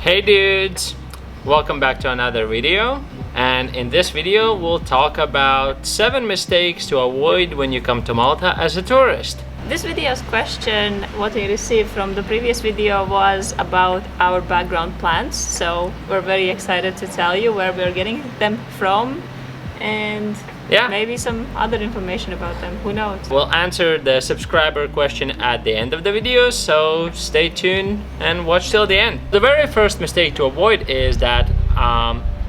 Hey dudes, welcome back to another video, and in this video we'll talk about 7 mistakes to avoid when you come to Malta as a tourist. This video's question, what we received from the previous video, was about our background plans, so we're very excited to tell you where we're getting them from and maybe some other information about them, who knows. We'll answer the subscriber question at the end of the video, so stay tuned and watch till the end. The very first mistake to avoid is that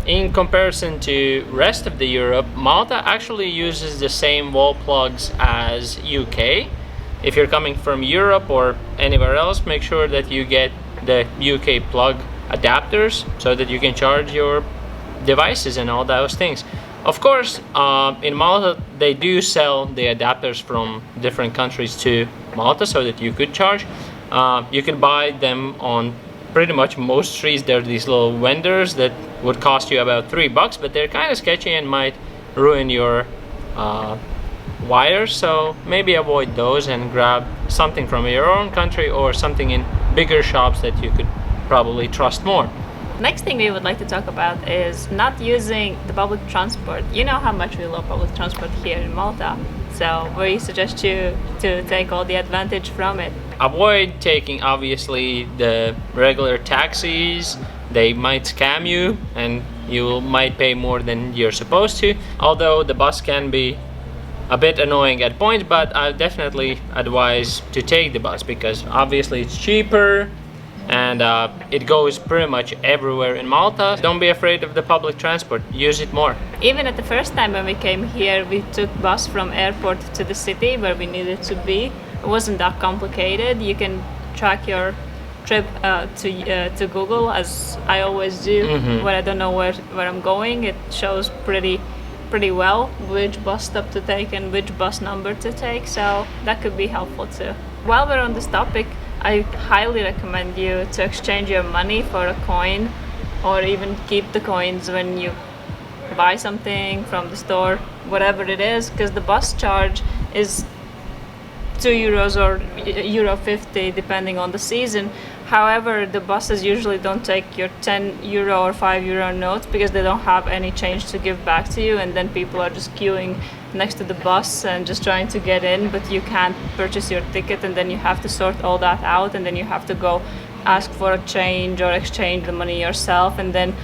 in comparison to rest of the Europe, Malta actually uses the same wall plugs as UK. If you're coming from Europe or anywhere else, make sure that you get the UK plug adapters so that you can charge your devices and all those things. Of course, in Malta, they do sell the adapters from different countries to Malta so that you could charge. You can buy them on pretty much most streets. There are these little vendors that would cost you about $3, but they're kind of sketchy and might ruin your wires. So maybe avoid those and grab something from your own country or something in bigger shops that you could probably trust more. Next thing we would like to talk about is not using the public transport. You know how much we love public transport here in Malta, so we suggest you to take all the advantage from it. Avoid taking obviously the regular taxis. They might scam you and you might pay more than you're supposed to, although the bus can be a bit annoying at points, but I definitely advise to take the bus because obviously it's cheaper and it goes pretty much everywhere in Malta. Don't be afraid of the public transport, use it more. Even at the first time when we came here, we took bus from airport to the city where we needed to be. It wasn't that complicated. You can track your trip to Google, as I always do. When I don't know where I'm going, it shows pretty well which bus stop to take and which bus number to take, so that could be helpful too. While we're on this topic, I highly recommend you to exchange your money for a coin, or even keep the coins when you buy something from the store, whatever it is, because the bus charge is €2 or €1.50 depending on the season. However, the buses usually don't take your €10 or €5 notes because they don't have any change to give back to you, and then people are just queuing next to the bus and just trying to get in, but you can't purchase your ticket, and then you have to sort all that out, and then you have to go ask for a change or exchange the money yourself, and then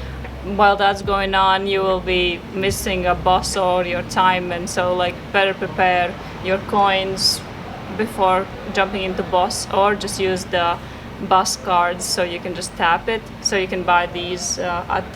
while that's going on you will be missing a bus or your time. And so better prepare your coins before jumping into bus, or just use the bus cards so you can just tap it, so you can buy these at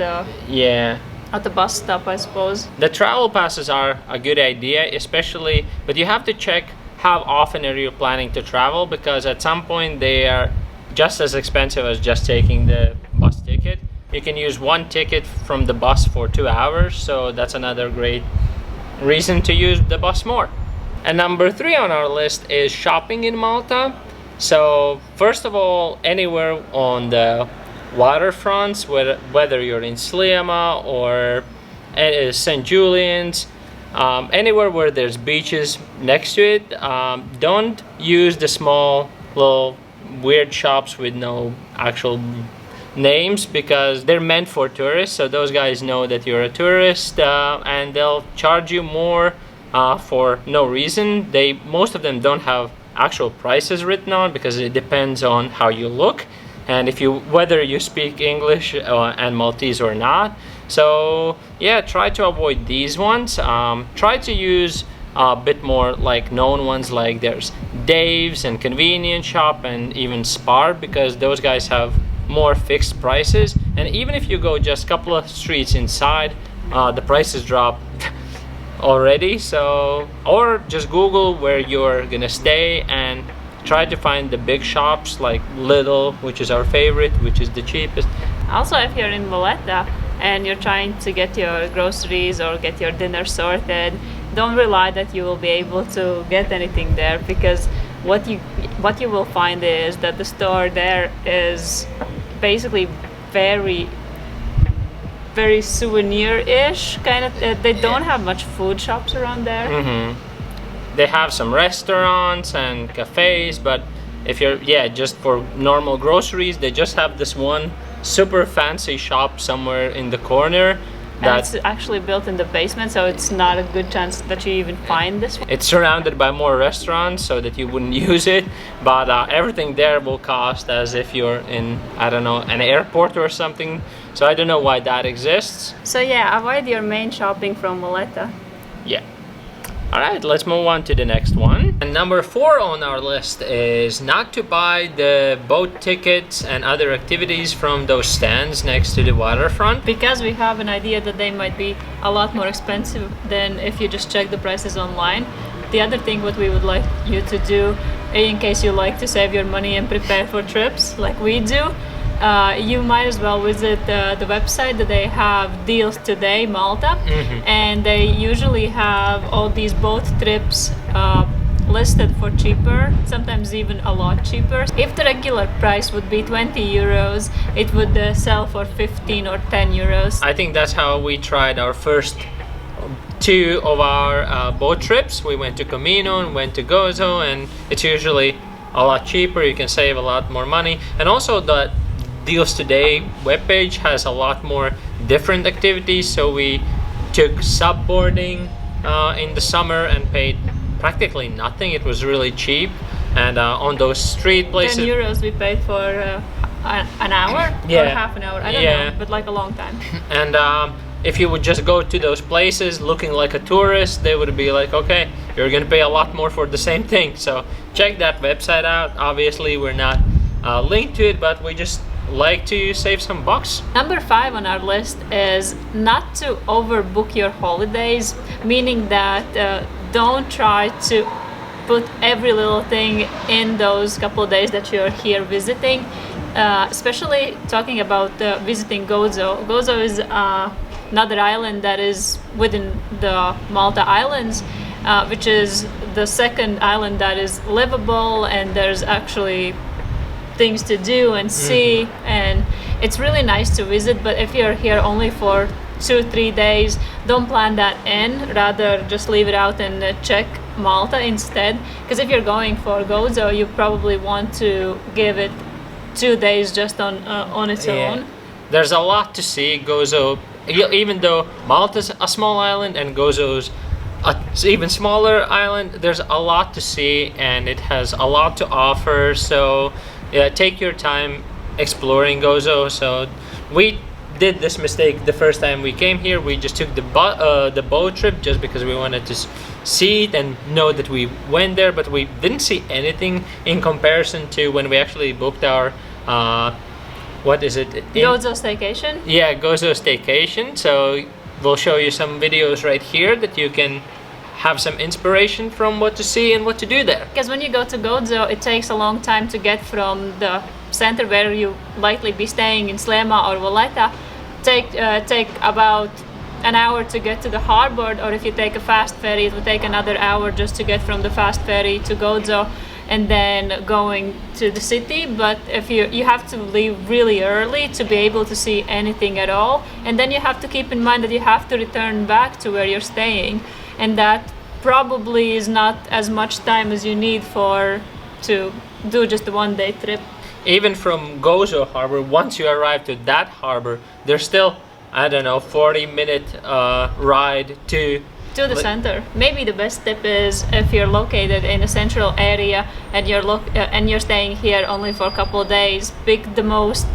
the bus stop, I suppose. The travel passes are a good idea, especially, but you have to check how often are you planning to travel, because at some point they are just as expensive as just taking the bus ticket. You can use one ticket from the bus for 2 hours, so that's another great reason to use the bus more. And number 3 on our list is shopping in Malta. So first of all, anywhere on the waterfronts, whether you're in Sliema or St. Julian's, anywhere where there's beaches next to it, don't use the small little weird shops with no actual names, because they're meant for tourists, so those guys know that you're a tourist, and they'll charge you more for no reason. Most of them don't have actual prices written on, because it depends on how you look and whether you speak English and Maltese or not. So yeah, try to avoid these ones. Try to use a bit more known ones, like there's Dave's and Convenience Shop and even Spar, because those guys have more fixed prices, and even if you go just a couple of streets inside, the prices drop already. So, or just Google where you're gonna stay and try to find the big shops like Lidl, which is our favorite, which is the cheapest. Also, if you're in Valletta and you're trying to get your groceries or get your dinner sorted, don't rely that you will be able to get anything there, because what you will find is that the store there is basically very souvenir-ish kind of. They don't have much food shops around there. They have some restaurants and cafes, but if you're just for normal groceries, they just have this one super fancy shop somewhere in the corner. And it's actually built in the basement, so it's not a good chance that you even find this one. It's surrounded by more restaurants so that you wouldn't use it, but everything there will cost as if you're in, I don't know, an airport or something. So I don't know why that exists. So yeah, avoid your main shopping from Valletta. Yeah. All right, let's move on to the next one. And number 4 on our list is not to buy the boat tickets and other activities from those stands next to the waterfront. Because we have an idea that they might be a lot more expensive than if you just check the prices online. The other thing what we would like you to do, in case you like to save your money and prepare for trips like we do, you might as well visit the website that they have Deals Today Malta, and they usually have all these boat trips listed for cheaper, sometimes even a lot cheaper. If the regular price would be 20 euros, it would sell for 15 or 10 euros. I think that's how we tried our first 2 of our boat trips. We went to Comino and went to Gozo, and it's usually a lot cheaper. You can save a lot more money, and also the Deals Today webpage has a lot more different activities. So we took subboarding in the summer and paid practically nothing. It was really cheap, and on those street places, 10 euros we paid for an hour or half an hour, I don't know, but like a long time. And if you would just go to those places looking like a tourist, they would be like, okay, you're gonna pay a lot more for the same thing. So check that website out. Obviously we're not linked to it, but we just like to save some bucks. Number 5 on our list is not to overbook your holidays, meaning that don't try to put every little thing in those couple of days that you're here visiting, especially talking about visiting Gozo. Gozo is another island that is within the Malta Islands, which is the second island that is livable, and there's actually things to do and see, and it's really nice to visit. But if you're here only for 2-3 days, don't plan that in, rather just leave it out and check Malta instead, because if you're going for Gozo, you probably want to give it 2 days just on its own. There's a lot to see. Gozo, even though Malta's a small island and Gozo's an even smaller island, there's a lot to see and it has a lot to offer. So yeah, take your time exploring Gozo. So we did this mistake the first time we came here. We just took the boat trip just because we wanted to see it and know that we went there, but we didn't see anything in comparison to when we actually booked our what is it? Gozo staycation? Yeah, Gozo staycation. So we'll show you some videos right here that you can have some inspiration from what to see and what to do there. Because when you go to Gozo, it takes a long time to get from the center where you likely be staying in Slema or Valletta. Take about an hour to get to the harbor, or if you take a fast ferry, it will take another hour just to get from the fast ferry to Gozo and then going to the city. But if you have to leave really early to be able to see anything at all, and then you have to keep in mind that you have to return back to where you're staying, and that probably is not as much time as you need to do just a 1-day trip. Even from Gozo harbor, once you arrive to that harbor, there's still, I don't know, 40-minute ride to the center. Maybe the best tip is if you're located in a central area and you're staying here only for a couple of days, pick the most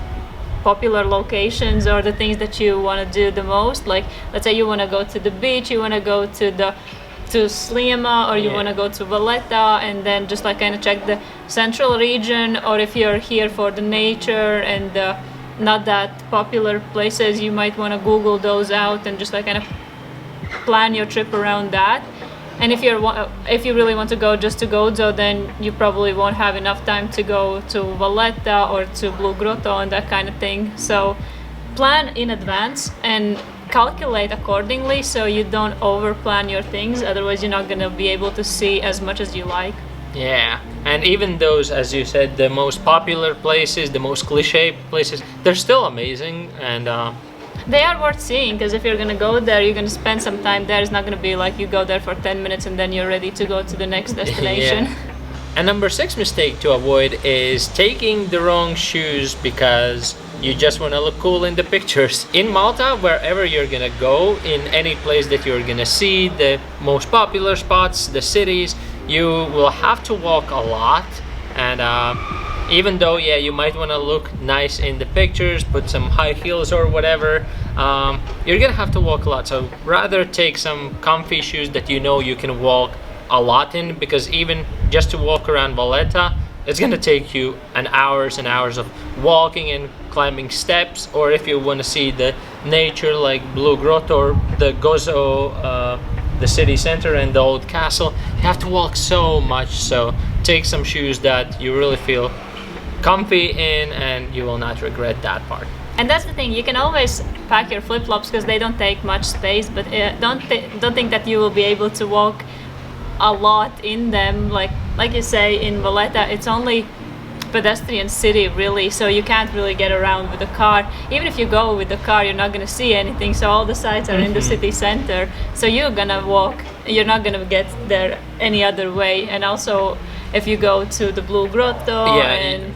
popular locations or the things that you want to do the most. Like, let's say you want to go to the beach, you want to go to Slima, or you want to go to Valletta, and then just like kind of check the central region. Or if you're here for the nature and not that popular places, you might want to Google those out and just like kind of plan your trip around that. And if you really want to go just to Gozo, then you probably won't have enough time to go to Valletta or to Blue Grotto and that kind of thing. So plan in advance and calculate accordingly so you don't overplan your things. Otherwise you're not going to be able to see as much as you like. Yeah, and even those, as you said, the most popular places, the most cliche places, they're still amazing, and they are worth seeing, because if you're going to go there, you're going to spend some time there. It's not going to be like you go there for 10 minutes and then you're ready to go to the next destination. And number 6 mistake to avoid is taking the wrong shoes, because you just want to look cool in the pictures. In Malta, wherever you're gonna go, in any place that you're gonna see, the most popular spots, the cities, you will have to walk a lot. And even though, yeah, you might want to look nice in the pictures, put some high heels or whatever, you're gonna have to walk a lot. So rather take some comfy shoes that you know you can walk a lot in, because even just to walk around Valletta, it's gonna take you hours and hours of walking and climbing steps. Or if you want to see the nature like Blue Grotto or the Gozo, the city center and the old castle, you have to walk so much. So take some shoes that you really feel comfy in, and you will not regret that part. And that's the thing, you can always pack your flip-flops because they don't take much space, but don't think that you will be able to walk a lot in them. Like you say, in Valletta, it's only pedestrian city really, so you can't really get around with a car. Even if you go with the car, you're not going to see anything, so all the sites are in the city center, so you're gonna walk, you're not going to get there any other way. And also if you go to the Blue Grotto and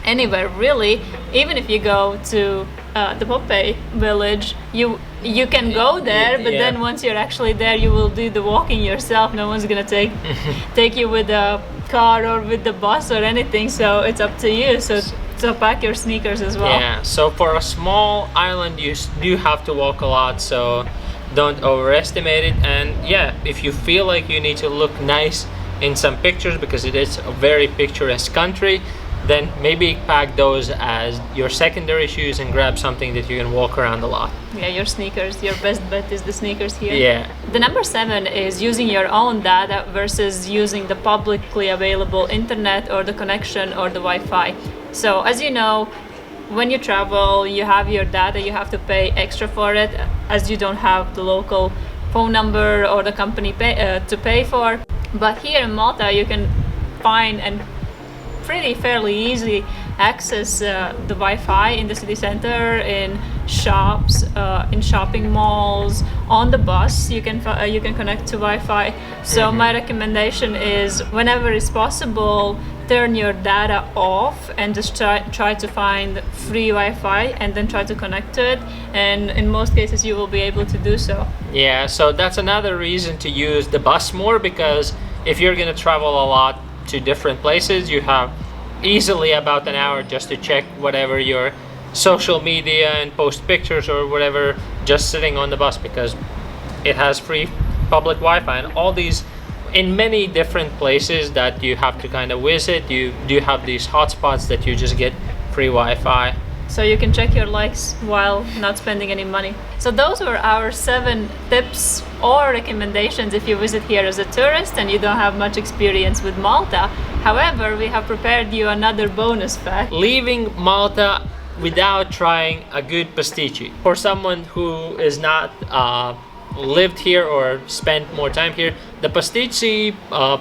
anywhere really, even if you go to the Popeye village, you can go there, but then once you're actually there, you will do the walking yourself. No one's gonna take you with a car or with the bus or anything, so it's up to you. So pack your sneakers as well. Yeah, so for a small island, you do have to walk a lot, so don't overestimate it. And yeah, if you feel like you need to look nice in some pictures, because it is a very picturesque country, then maybe pack those as your secondary shoes and grab something that you can walk around a lot. Yeah, your sneakers. Your best bet is the sneakers here. Yeah. The number 7 is using your own data versus using the publicly available internet or the connection or the Wi-Fi. So as you know, when you travel, you have your data, you have to pay extra for it, as you don't have the local phone number or the company to pay for. But here in Malta, you can find and fairly easily access the Wi-Fi in the city center, in shops, in shopping malls, on the bus. You can connect to Wi-Fi. So my recommendation is, whenever it's possible, turn your data off and just try to find free Wi-Fi and then try to connect to it. And in most cases, you will be able to do so. Yeah, so that's another reason to use the bus more, because if you're gonna travel a lot to different places, you have easily about an hour just to check whatever your social media and post pictures or whatever, just sitting on the bus, because it has free public Wi-Fi. And all these, in many different places that you have to kind of visit, you do have these hotspots that you just get free Wi-Fi. So you can check your likes while not spending any money. So those were our 7 tips or recommendations if you visit here as a tourist and you don't have much experience with Malta. However, we have prepared you another bonus fact. Leaving Malta without trying a good pasticci. For someone who is not lived here or spent more time here, the pasticci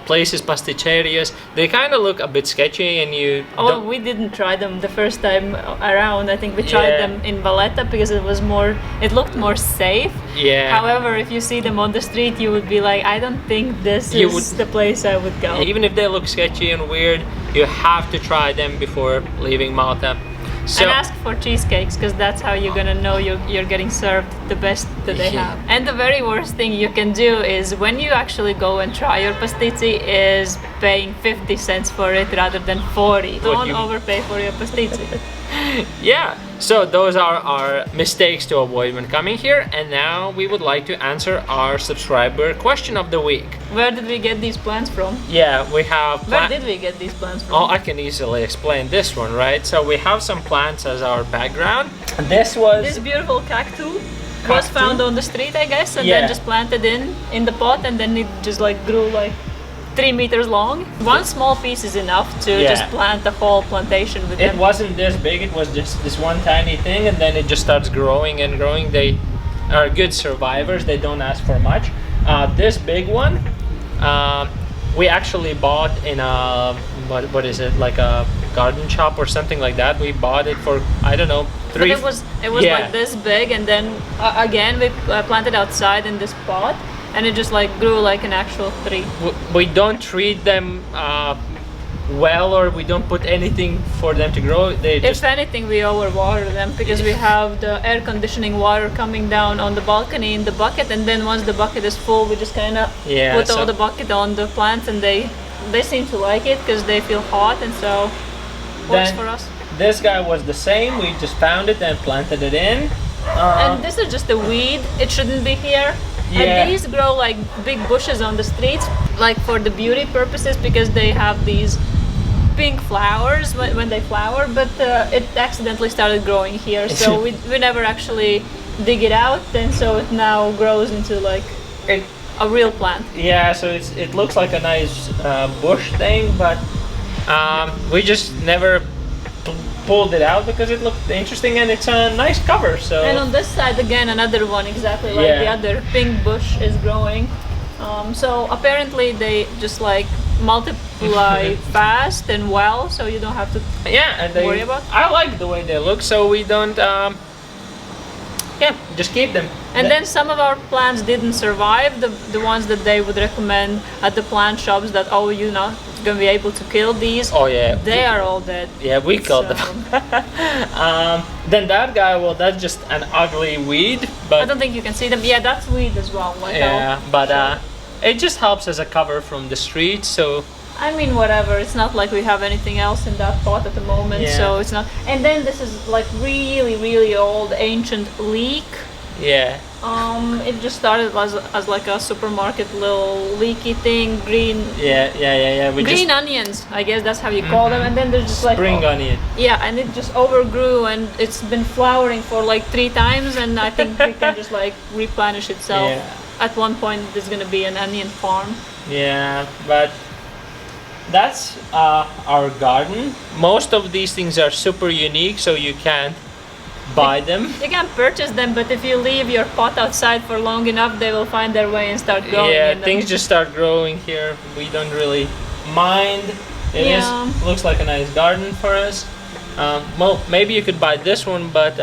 places, pasticerias, they kind of look a bit sketchy, and we didn't try them the first time around. I think we tried them in Valletta because it looked more safe. Yeah. However, if you see them on the street, you would be like, I don't think this is the place I would go. Even if they look sketchy and weird, you have to try them before leaving Malta. So, and ask for cheesecakes, because that's how you're gonna know you're getting served the best that they have. And the very worst thing you can do is, when you actually go and try your pasticci, is paying 50 cents for it rather than 40. Don't overpay for your pasticci. Yeah, so those are our mistakes to avoid when coming here. And now we would like to answer our subscriber question of the week. Where did we get these plants from? Yeah, we have... Where did we get these plants from? Oh, I can easily explain this one, right? So we have some plants as our background. This beautiful cactus was found on the street, I guess, and then just planted in the pot, and then it just grew 3 meters long. One small piece is enough to just plant the whole plantation with them. It wasn't this big, it was just this one tiny thing, and then it just starts growing and growing. They are good survivors, they don't ask for much. This big one, we actually bought in a, what is it, like a garden shop or something like that. We bought it for, I don't know, But it was like this big, and then again we planted outside in this pot, and it just grew like an actual tree. We don't treat them well, or we don't put anything for them to grow. They just If anything, we overwater them because we have the air conditioning water coming down on the balcony in the bucket, and then once the bucket is full, we just kind of Yeah, put so- all the bucket on the plants, and they seem to like it because they feel hot, and so works Then- for us. This guy was the same. We just found it and planted it in. And this is just a weed. It shouldn't be here. Yeah. And these grow like big bushes on the streets, like for the beauty purposes, because they have these pink flowers when they flower. But it accidentally started growing here, so we never actually dig it out, and so it now grows into like It, a real plant. yeah, so it looks like a nice bush thing, but we just never pulled it out because it looked interesting and it's a nice cover. So And on this side again, another one exactly like the Yeah. other pink bush is growing. So apparently they just like multiply fast and well, so you don't have to. yeah, and worry about? I like the way they look, so we don't. Yeah, just keep them. And then some of our plants didn't survive. The ones that they would recommend at the plant shops that you're not gonna be able to kill these. Oh yeah, They are all dead. yeah, we killed So- them. Then that guy, well, that's just an ugly weed, I but don't think you can see them. Yeah, that's weed as well. Like yeah, I'll but show. it just helps as a cover from the street. So I mean, whatever. It's not like we have anything else in that pot at the moment, Yeah. so it's not. And then this is like really, really old, ancient leek. yeah, It just started as like a supermarket little leaky thing, green yeah. We green just onions. I guess that's how you call them. And then there's just like spring onion. yeah, and it just overgrew and it's been flowering for like 3 times, and I think it can just like replenish itself. Yeah. At one point, there's gonna be an onion farm. Yeah, but that's our garden. Most of these things are super unique, so you can't buy them. You can purchase them, but if you leave your pot outside for long enough, they will find their way and start growing. Yeah, in them. things just start growing here. We don't really mind. It is Yeah. looks like a nice garden for us. Well, maybe you could buy this one, but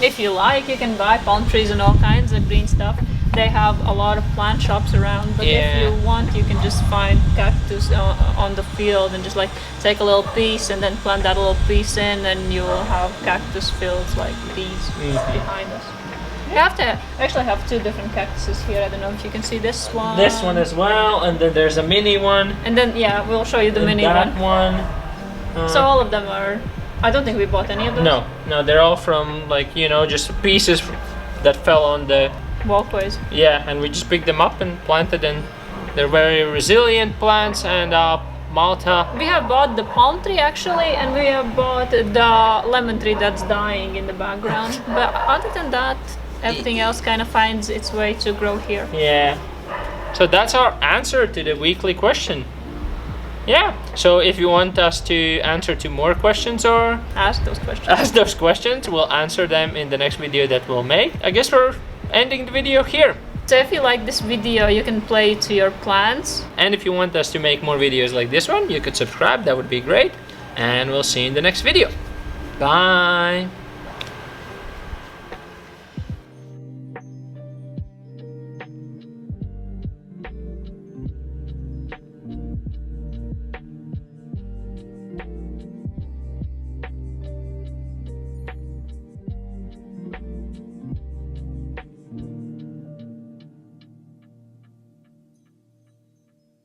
If you like, you can buy palm trees and all kinds of green stuff. They have a lot of plant shops around, but Yeah. if you want, you can just find cactus on the field and just like take a little piece and then plant that little piece in, and you will have cactus fields like these behind us. We have to actually have 2 different cactuses here. I don't know if you can see this one. this one as well, and then there's a mini one. And then yeah, we'll show you the and mini that one. one. So all of them are. I don't think we bought any of those. No, they're all from like just pieces that fell on the Walkways. yeah, and we just picked them up and planted, and they're very resilient plants. And Malta, We have bought the palm tree actually, and we have bought the lemon tree that's dying in the background. But other than that, everything else kind of finds its way to grow here. yeah. So that's our answer to the weekly question. Yeah. So if you want us to answer to more questions or Ask those questions. ask those questions, we'll answer them in the next video that we'll make. I guess we're ending the video here. So if you like this video, you can play to your plants. And if you want us to make more videos like this one, you could subscribe. That would be great. And we'll see you in the next video. Bye.